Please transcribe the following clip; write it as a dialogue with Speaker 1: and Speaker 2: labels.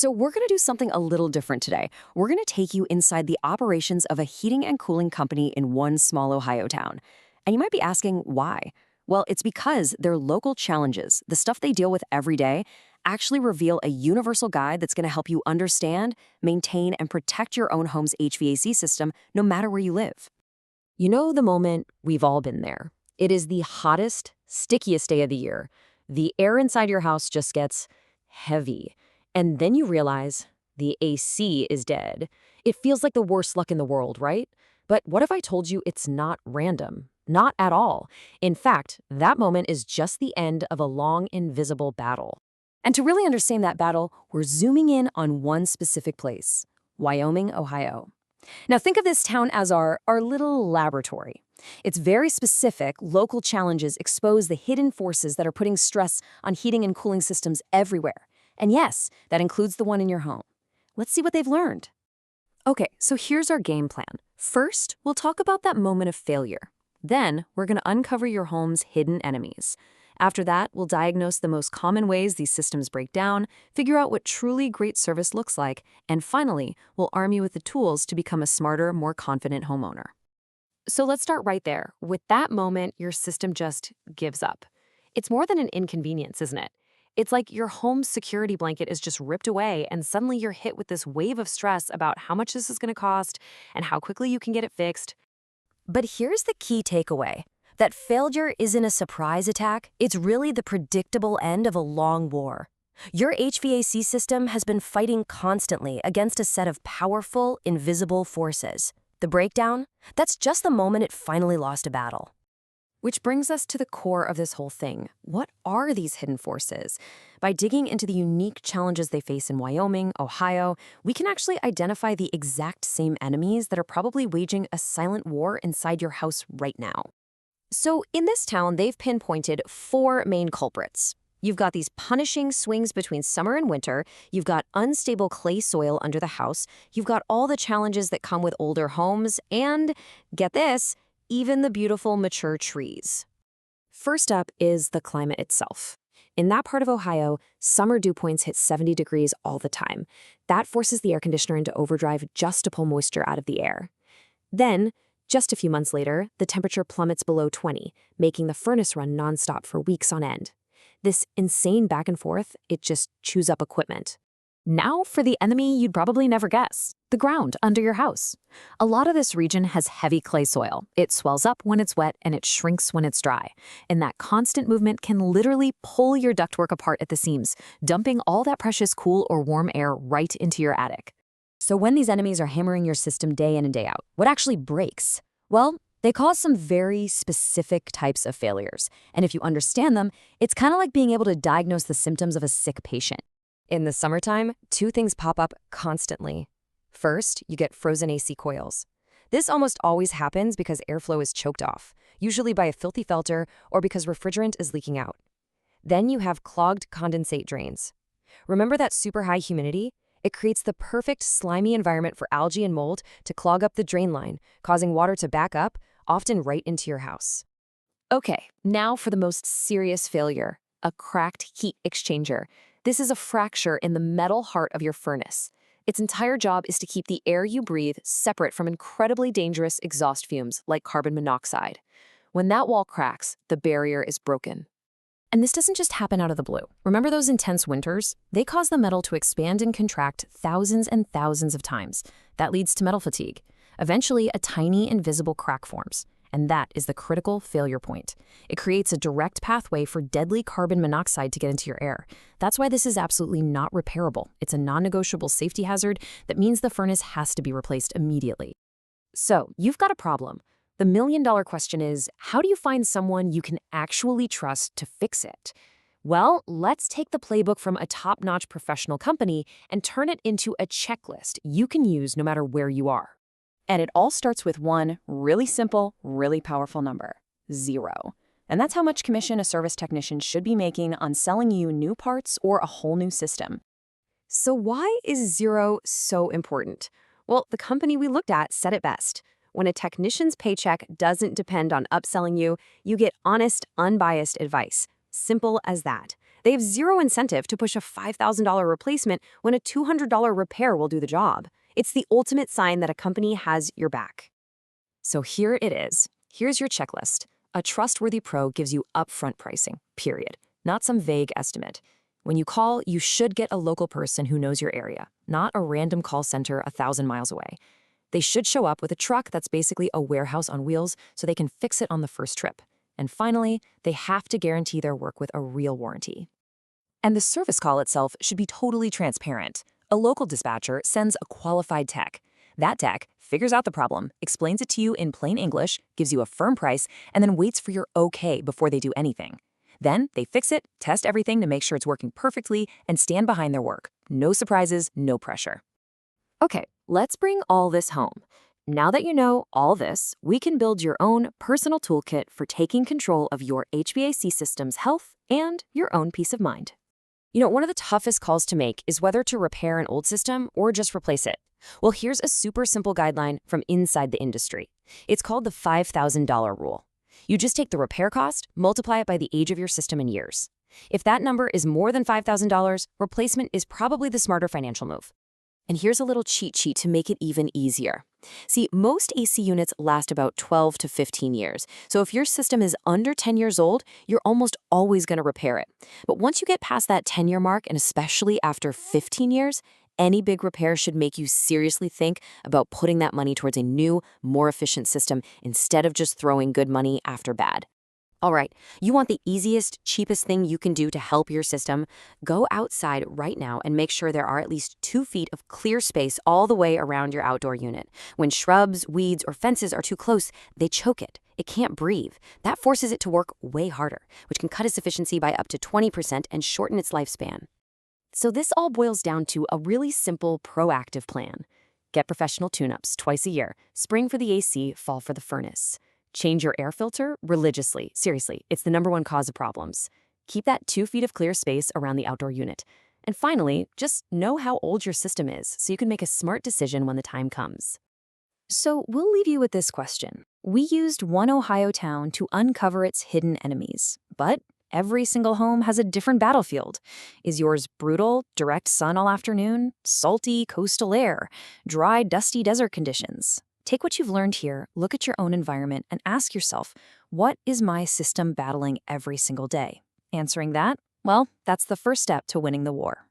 Speaker 1: So we're going to do something a little different today. We're going to take you inside the operations of a heating and cooling company in one small Ohio town. And you might be asking why. Well, it's because their local challenges, the stuff they deal with every day, actually reveal a universal guide that's going to help you understand, maintain, and protect your own home's HVAC system no matter where you live. You know the moment we've all been there. It is the hottest, stickiest day of the year. The air inside your house just gets heavy. And then you realize the AC is dead. It feels like the worst luck in the world, right? But what if I told you it's not random? Not at all. In fact, that moment is just the end of a long, invisible battle. And to really understand that battle, we're zooming in on one specific place, Wyoming, Ohio. Now think of this town as our little laboratory. Its very specific, local challenges expose the hidden forces that are putting stress on heating and cooling systems everywhere. And yes, that includes the one in your home. Let's see what they've learned. Okay, so here's our game plan. First, we'll talk about that moment of failure. Then, we're going to uncover your home's hidden enemies. After that, we'll diagnose the most common ways these systems break down, figure out what truly great service looks like, and finally, we'll arm you with the tools to become a smarter, more confident homeowner. So let's start right there. With that moment, your system just gives up. It's more than an inconvenience, isn't it? It's like your home's security blanket is just ripped away, and suddenly you're hit with this wave of stress about how much this is going to cost and how quickly you can get it fixed. But here's the key takeaway. That failure isn't a surprise attack. It's really the predictable end of a long war. Your HVAC system has been fighting constantly against a set of powerful, invisible forces. The breakdown? That's just the moment it finally lost a battle. Which brings us to the core of this whole thing. What are these hidden forces? By digging into the unique challenges they face in Wyoming, Ohio, we can actually identify the exact same enemies that are probably waging a silent war inside your house right now. So in this town, they've pinpointed 4 main culprits. You've got these punishing swings between summer and winter, you've got unstable clay soil under the house, you've got all the challenges that come with older homes, and, get this, even the beautiful mature trees. First up is the climate itself. In that part of Ohio, summer dew points hit 70 degrees all the time. That forces the air conditioner into overdrive just to pull moisture out of the air. Then, just a few months later, the temperature plummets below 20, making the furnace run nonstop for weeks on end. This insane back and forth, it just chews up equipment. Now for the enemy you'd probably never guess, the ground under your house. A lot of this region has heavy clay soil. It swells up when it's wet and it shrinks when it's dry. And that constant movement can literally pull your ductwork apart at the seams, dumping all that precious cool or warm air right into your attic. So when these enemies are hammering your system day in and day out, what actually breaks? Well, they cause some very specific types of failures. And if you understand them, it's kind of like being able to diagnose the symptoms of a sick patient. In the summertime, 2 things pop up constantly. First, you get frozen AC coils. This almost always happens because airflow is choked off, usually by a filthy filter or because refrigerant is leaking out. Then you have clogged condensate drains. Remember that super high humidity? It creates the perfect slimy environment for algae and mold to clog up the drain line, causing water to back up, often right into your house. Okay, now for the most serious failure, a cracked heat exchanger. This is a fracture in the metal heart of your furnace. Its entire job is to keep the air you breathe separate from incredibly dangerous exhaust fumes like carbon monoxide. When that wall cracks, the barrier is broken. And this doesn't just happen out of the blue. Remember those intense winters? They cause the metal to expand and contract thousands and thousands of times. That leads to metal fatigue. Eventually, a tiny invisible crack forms. And that is the critical failure point. It creates a direct pathway for deadly carbon monoxide to get into your air. That's why this is absolutely not repairable. It's a non-negotiable safety hazard that means the furnace has to be replaced immediately. So, you've got a problem. The million-dollar question is, how do you find someone you can actually trust to fix it? Well, let's take the playbook from a top-notch professional company and turn it into a checklist you can use no matter where you are. And it all starts with one really simple, really powerful number, 0. And that's how much commission a service technician should be making on selling you new parts or a whole new system. So why is 0 so important? Well, the company we looked at said it best. When a technician's paycheck doesn't depend on upselling you, you get honest, unbiased advice. Simple as that.
Speaker 2: They have zero incentive to push a $5,000 replacement when a $200 repair will do the job. It's the ultimate sign that a company has your back.
Speaker 1: So here it is. Here's your checklist. A trustworthy pro gives you upfront pricing, period, not some vague estimate. When you call, you should get a local person who knows your area, not a random call center 1,000 miles away. They should show up with a truck that's basically a warehouse on wheels so they can fix it on the first trip. And finally, they have to guarantee their work with a real warranty. And the service call itself should be totally transparent. A local dispatcher sends a qualified tech. That tech figures out the problem, explains it to you in plain English, gives you a firm price, and then waits for your okay before they do anything. Then they fix it, test everything to make sure it's working perfectly, and stand behind their work. No surprises, no pressure. Okay, let's bring all this home. Now that you know all this, we can build your own personal toolkit for taking control of your HVAC system's health and your own peace of mind. One of the toughest calls to make is whether to repair an old system or just replace it. Well, here's a super simple guideline from inside the industry. It's called the $5,000 rule. You just take the repair cost, multiply it by the age of your system in years. If that number is more than $5,000, replacement is probably the smarter financial move. And here's a little cheat sheet to make it even easier. See, most AC units last about 12 to 15 years. So if your system is under 10 years old, you're almost always going to repair it. But once you get past that 10-year mark, and especially after 15 years, any big repair should make you seriously think about putting that money towards a new, more efficient system instead of just throwing good money after bad. All right, you want the easiest, cheapest thing you can do to help your system? Go outside right now and make sure there are at least 2 feet of clear space all the way around your outdoor unit. When shrubs, weeds, or fences are too close, they choke it. It can't breathe. That forces it to work way harder, which can cut its efficiency by up to 20% and shorten its lifespan. So this all boils down to a really simple, proactive plan. Get professional tune-ups twice a year, spring for the AC, fall for the furnace. Change your air filter religiously. Seriously, it's the #1 cause of problems. Keep that 2 feet of clear space around the outdoor unit. And finally, just know how old your system is so you can make a smart decision when the time comes. So we'll leave you with this question. We used one Ohio town to uncover its hidden enemies, but every single home has a different battlefield. Is yours brutal, direct sun all afternoon, salty coastal air, dry, dusty desert conditions? Take what you've learned here, look at your own environment, and ask yourself, what is my system battling every single day? Answering that, well, that's the first step to winning the war.